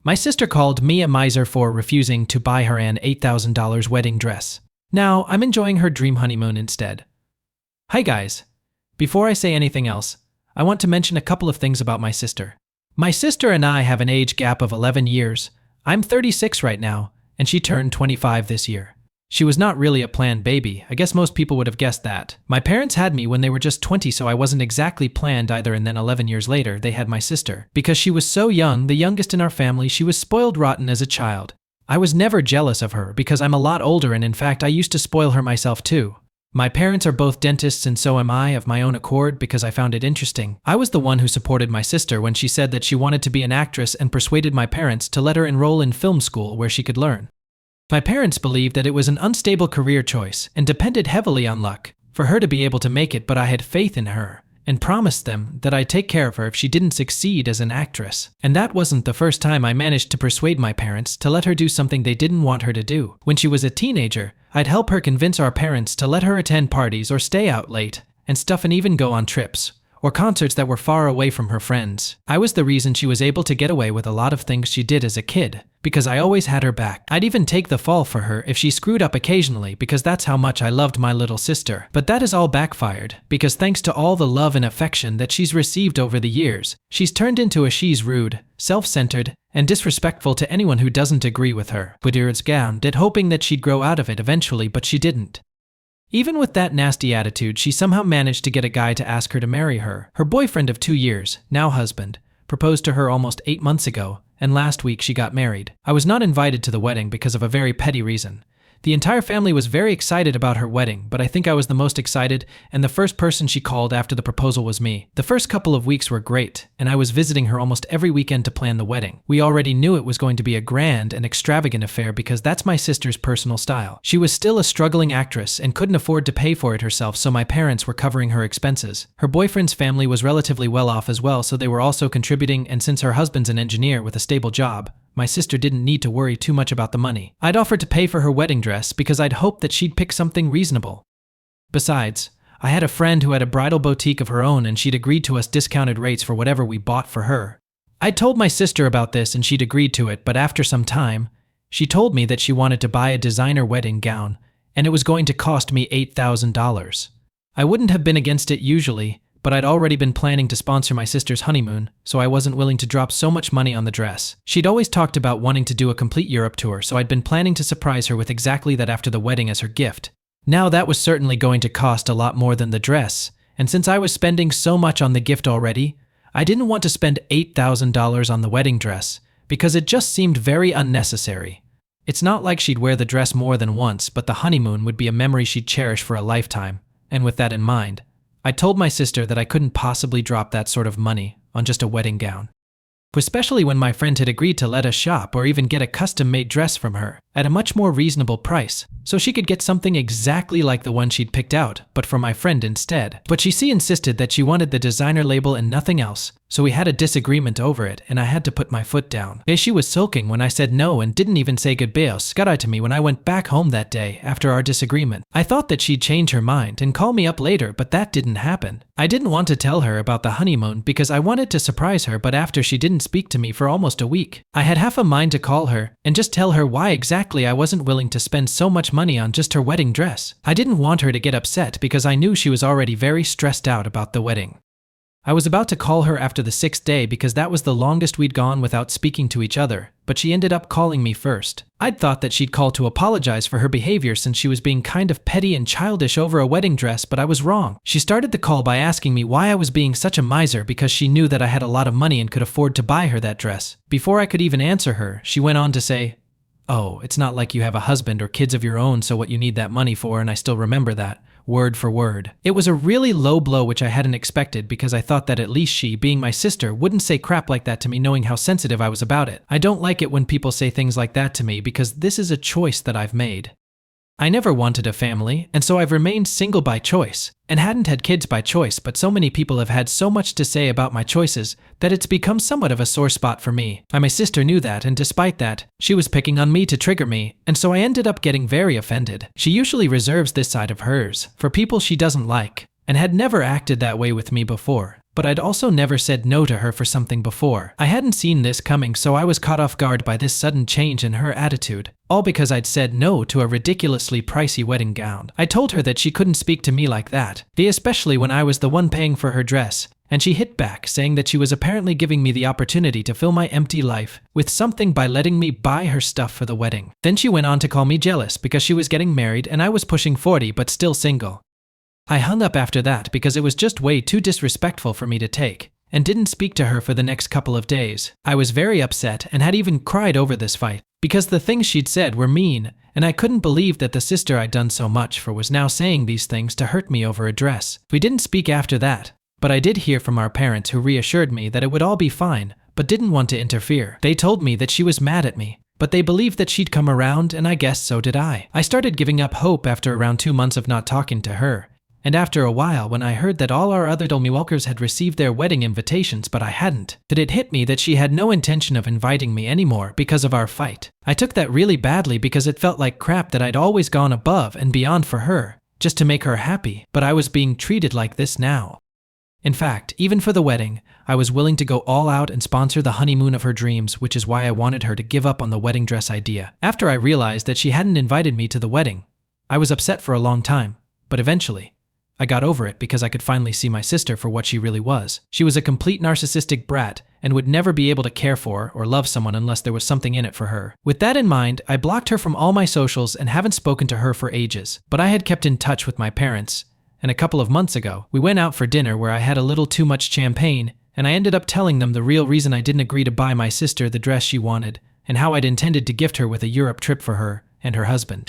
My sister called me a miser for refusing to buy her an $8,000 wedding dress. Now, I'm enjoying her dream honeymoon instead. Hi guys. Before I say anything else, I want to mention a couple of things about my sister. My sister and I have an age gap of 11 years. I'm 36 right now, and she turned 25 this year. She was not really a planned baby. I guess most people would have guessed that. My parents had me when they were just 20, so I wasn't exactly planned either, and then 11 years later, they had my sister. Because she was so young, the youngest in our family, she was spoiled rotten as a child. I was never jealous of her because I'm a lot older, and in fact, I used to spoil her myself too. My parents are both dentists, and so am I, of my own accord, because I found it interesting. I was the one who supported my sister when she said that she wanted to be an actress and persuaded my parents to let her enroll in film school where she could learn. My parents believed that it was an unstable career choice and depended heavily on luck for her to be able to make it, but I had faith in her and promised them that I'd take care of her if she didn't succeed as an actress. And that wasn't the first time I managed to persuade my parents to let her do something they didn't want her to do. When she was a teenager, I'd help her convince our parents to let her attend parties or stay out late and stuff, and even go on trips or concerts that were far away from her friends. I was the reason she was able to get away with a lot of things she did as a kid, because I always had her back. I'd even take the fall for her if she screwed up occasionally, because that's how much I loved my little sister. But that has all backfired, because thanks to all the love and affection that she's received over the years, she's turned into a she's rude, self-centered, and disrespectful to anyone who doesn't agree with her. Did hoping that she'd grow out of it eventually, but she didn't. Even with that nasty attitude, she somehow managed to get a guy to ask her to marry her. Her boyfriend of 2 years, now husband, proposed to her almost 8 months ago, and last week she got married. I was not invited to the wedding because of a very petty reason. The entire family was very excited about her wedding, but I think I was the most excited, and the first person she called after the proposal was me. The first couple of weeks were great, and I was visiting her almost every weekend to plan the wedding. We already knew it was going to be a grand and extravagant affair because that's my sister's personal style. She was still a struggling actress and couldn't afford to pay for it herself, so my parents were covering her expenses. Her boyfriend's family was relatively well off as well, so they were also contributing, and since her husband's an engineer with a stable job, my sister didn't need to worry too much about the money. I'd offered to pay for her wedding dress because I'd hoped that she'd pick something reasonable. Besides, I had a friend who had a bridal boutique of her own, and she'd agreed to us discounted rates for whatever we bought for her. I'd told my sister about this and she'd agreed to it, but after some time, she told me that she wanted to buy a designer wedding gown, and it was going to cost me $8,000. I wouldn't have been against it usually, but I'd already been planning to sponsor my sister's honeymoon, so I wasn't willing to drop so much money on the dress. She'd always talked about wanting to do a complete Europe tour, so I'd been planning to surprise her with exactly that after the wedding as her gift. Now that was certainly going to cost a lot more than the dress, and since I was spending so much on the gift already, I didn't want to spend $8,000 on the wedding dress, because it just seemed very unnecessary. It's not like she'd wear the dress more than once, but the honeymoon would be a memory she'd cherish for a lifetime, and with that in mind, I told my sister that I couldn't possibly drop that sort of money on just a wedding gown, especially when my friend had agreed to let us shop or even get a custom-made dress from her at a much more reasonable price, so she could get something exactly like the one she'd picked out, but for my friend instead. But she insisted that she wanted the designer label and nothing else, so we had a disagreement over it, and I had to put my foot down. She was sulking when I said no and didn't even say goodbye to me when I went back home that day after our disagreement. I thought that she'd change her mind and call me up later, but that didn't happen. I didn't want to tell her about the honeymoon because I wanted to surprise her, but after she didn't speak to me for almost a week, I had half a mind to call her and just tell her why exactly I wasn't willing to spend so much money on just her wedding dress. I didn't want her to get upset because I knew she was already very stressed out about the wedding. I was about to call her after the 6th day because that was the longest we'd gone without speaking to each other, but she ended up calling me first. I'd thought that she'd call to apologize for her behavior since she was being kind of petty and childish over a wedding dress, but I was wrong. She started the call by asking me why I was being such a miser because she knew that I had a lot of money and could afford to buy her that dress. Before I could even answer her, she went on to say, "Oh, it's not like you have a husband or kids of your own, so what you need that money for," and I still remember that, word for word. It was a really low blow which I hadn't expected because I thought that at least she, being my sister, wouldn't say crap like that to me knowing how sensitive I was about it. I don't like it when people say things like that to me because this is a choice that I've made. I never wanted a family, and so I've remained single by choice, and hadn't had kids by choice, but so many people have had so much to say about my choices that it's become somewhat of a sore spot for me. My sister knew that, and despite that, she was picking on me to trigger me, and so I ended up getting very offended. She usually reserves this side of hers for people she doesn't like, and had never acted that way with me before. but I'd also never said no to her for something before. I hadn't seen this coming, so I was caught off guard by this sudden change in her attitude, all because I'd said no to a ridiculously pricey wedding gown. I told her that she couldn't speak to me like that, especially when I was the one paying for her dress, and she hit back, saying that she was apparently giving me the opportunity to fill my empty life with something by letting me buy her stuff for the wedding. Then she went on to call me jealous because she was getting married and I was pushing 40 but still single. I hung up after that because it was just way too disrespectful for me to take, and didn't speak to her for the next couple of days. I was very upset and had even cried over this fight, because the things she'd said were mean, and I couldn't believe that the sister I'd done so much for was now saying these things to hurt me over a dress. We didn't speak after that, but I did hear from our parents who reassured me that it would all be fine, but didn't want to interfere. They told me that she was mad at me, but they believed that she'd come around, and I guess so did I. I started giving up hope after around 2 months of not talking to her. And after a while, when I heard that all our other Dolmewalkers had received their wedding invitations but I hadn't, that it hit me that she had no intention of inviting me anymore because of our fight. I took that really badly because it felt like crap that I'd always gone above and beyond for her, just to make her happy, but I was being treated like this now. In fact, even for the wedding, I was willing to go all out and sponsor the honeymoon of her dreams, which is why I wanted her to give up on the wedding dress idea. After I realized that she hadn't invited me to the wedding, I was upset for a long time, but eventually, I got over it because I could finally see my sister for what she really was. She was a complete narcissistic brat and would never be able to care for or love someone unless there was something in it for her. With that in mind, I blocked her from all my socials and haven't spoken to her for ages. But I had kept in touch with my parents, and a couple of months ago, we went out for dinner where I had a little too much champagne, and I ended up telling them the real reason I didn't agree to buy my sister the dress she wanted, and how I'd intended to gift her with a Europe trip for her and her husband.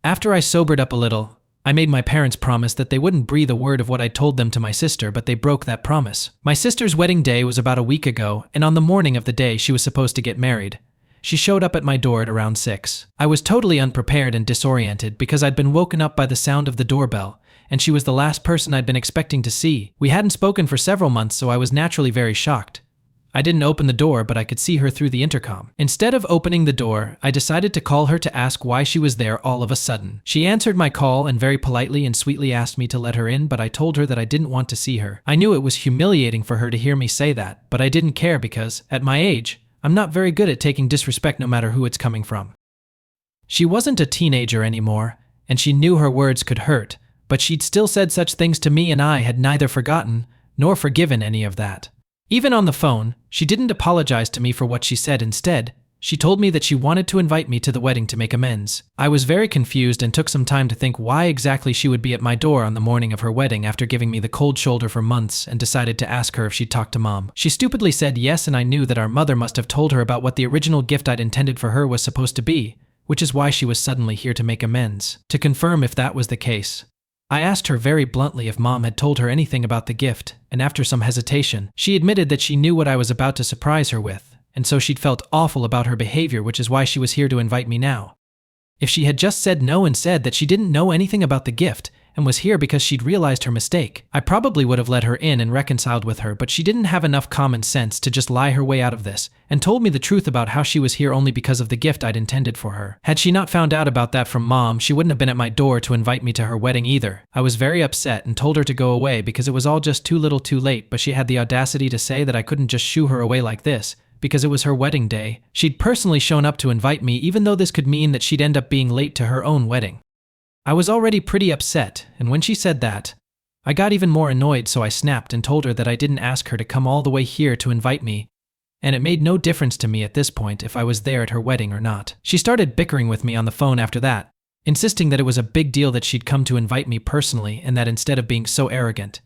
After I sobered up a little, I made my parents promise that they wouldn't breathe a word of what I told them to my sister, but they broke that promise. My sister's wedding day was about a week ago, and on the morning of the day she was supposed to get married, she showed up at my door at around 6. I was totally unprepared and disoriented because I'd been woken up by the sound of the doorbell, and she was the last person I'd been expecting to see. We hadn't spoken for several months, so I was naturally very shocked. I didn't open the door, but I could see her through the intercom. Instead of opening the door, I decided to call her to ask why she was there all of a sudden. She answered my call and very politely and sweetly asked me to let her in, but I told her that I didn't want to see her. I knew it was humiliating for her to hear me say that, but I didn't care because, at my age, I'm not very good at taking disrespect no matter who it's coming from. She wasn't a teenager anymore, and she knew her words could hurt, but she'd still said such things to me, and I had neither forgotten nor forgiven any of that. Even on the phone, she didn't apologize to me for what she said. Instead, she told me that she wanted to invite me to the wedding to make amends. I was very confused and took some time to think why exactly she would be at my door on the morning of her wedding after giving me the cold shoulder for months, and decided to ask her if she'd talked to Mom. She stupidly said yes, and I knew that our mother must have told her about what the original gift I'd intended for her was supposed to be, which is why she was suddenly here to make amends. To confirm if that was the case, I asked her very bluntly if Mom had told her anything about the gift, and after some hesitation, she admitted that she knew what I was about to surprise her with, and so she'd felt awful about her behavior, which is why she was here to invite me now. If she had just said no and said that she didn't know anything about the gift and was here because she'd realized her mistake, I probably would have let her in and reconciled with her, but she didn't have enough common sense to just lie her way out of this, and told me the truth about how she was here only because of the gift I'd intended for her. Had she not found out about that from Mom, she wouldn't have been at my door to invite me to her wedding either. I was very upset and told her to go away because it was all just too little too late, but she had the audacity to say that I couldn't just shoo her away like this, because it was her wedding day. She'd personally shown up to invite me, even though this could mean that she'd end up being late to her own wedding. I was already pretty upset, and when she said that, I got even more annoyed, so I snapped and told her that I didn't ask her to come all the way here to invite me, and it made no difference to me at this point if I was there at her wedding or not. She started bickering with me on the phone after that, insisting that it was a big deal that she'd come to invite me personally, and that instead of being so arrogant,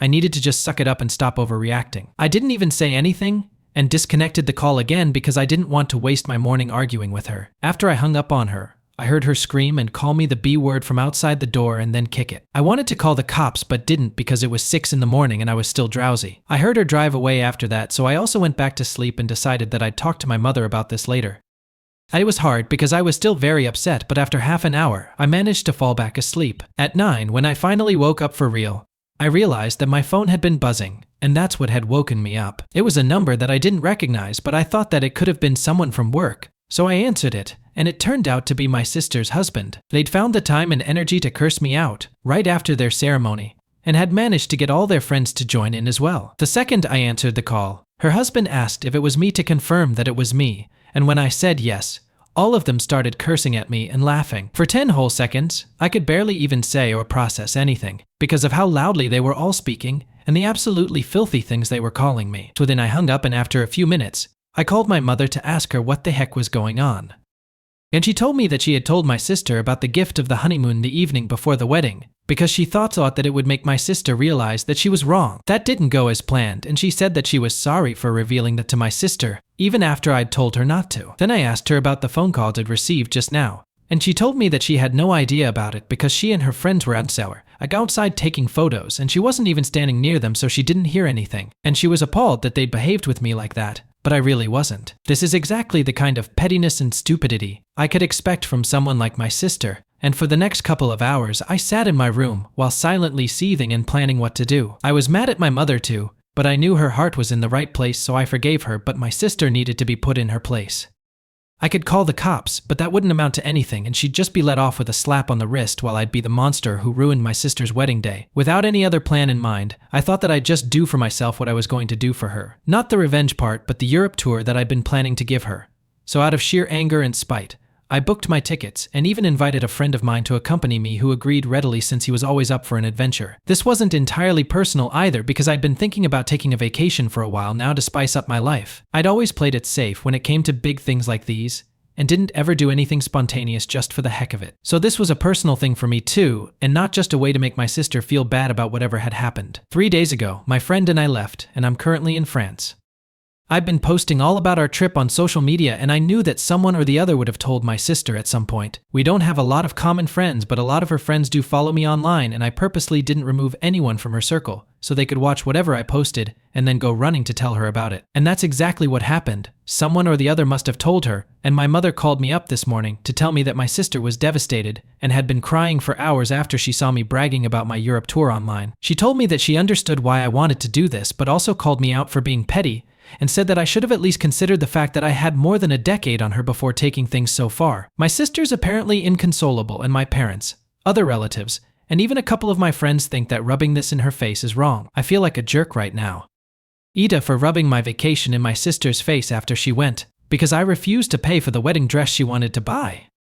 I needed to just suck it up and stop overreacting. I didn't even say anything, and disconnected the call again because I didn't want to waste my morning arguing with her. After I hung up on her, I heard her scream and call me the B word from outside the door and then kick it. I wanted to call the cops but didn't because it was 6 in the morning and I was still drowsy. I heard her drive away after that, so I also went back to sleep and decided that I'd talk to my mother about this later. It was hard because I was still very upset, but after half an hour, I managed to fall back asleep. At 9, when I finally woke up for real, I realized that my phone had been buzzing, and that's what had woken me up. It was a number that I didn't recognize, but I thought that it could have been someone from work, so I answered it, and it turned out to be my sister's husband. They'd found the time and energy to curse me out right after their ceremony, and had managed to get all their friends to join in as well. The second I answered the call, her husband asked if it was me to confirm that it was me, and when I said yes, all of them started cursing at me and laughing. For 10 whole seconds, I could barely even say or process anything, because of how loudly they were all speaking and the absolutely filthy things they were calling me. So then I hung up, and after a few minutes, I called my mother to ask her what the heck was going on. And she told me that she had told my sister about the gift of the honeymoon the evening before the wedding, because she thought that it would make my sister realize that she was wrong. That didn't go as planned, and she said that she was sorry for revealing that to my sister, even after I'd told her not to. Then I asked her about the phone call I'd received just now, and she told me that she had no idea about it because she and her friends were outside taking photos, and she wasn't even standing near them, so she didn't hear anything. And she was appalled that they'd behaved with me like that, but I really wasn't. This is exactly the kind of pettiness and stupidity I could expect from someone like my sister. And for the next couple of hours, I sat in my room while silently seething and planning what to do. I was mad at my mother too, but I knew her heart was in the right place, so I forgave her, but my sister needed to be put in her place. I could call the cops, but that wouldn't amount to anything, and she'd just be let off with a slap on the wrist while I'd be the monster who ruined my sister's wedding day. Without any other plan in mind, I thought that I'd just do for myself what I was going to do for her. Not the revenge part, but the Europe tour that I'd been planning to give her. So out of sheer anger and spite, I booked my tickets and even invited a friend of mine to accompany me who agreed readily since he was always up for an adventure. This wasn't entirely personal either, because I'd been thinking about taking a vacation for a while now to spice up my life. I'd always played it safe when it came to big things like these, and didn't ever do anything spontaneous just for the heck of it. So this was a personal thing for me too, and not just a way to make my sister feel bad about whatever had happened. 3 days ago, my friend and I left, and I'm currently in France. I've been posting all about our trip on social media, and I knew that someone or the other would have told my sister at some point. We don't have a lot of common friends, but a lot of her friends do follow me online, and I purposely didn't remove anyone from her circle, so they could watch whatever I posted and then go running to tell her about it. And that's exactly what happened. Someone or the other must have told her, and my mother called me up this morning to tell me that my sister was devastated and had been crying for hours after she saw me bragging about my Europe tour online. She told me that she understood why I wanted to do this, but also called me out for being petty, and said that I should have at least considered the fact that I had more than a decade on her before taking things so far. My sister's apparently inconsolable, and my parents, other relatives, and even a couple of my friends think that rubbing this in her face is wrong. I feel like a jerk right now. Ida for rubbing my vacation in my sister's face after she went, because I refused to pay for the wedding dress she wanted to buy.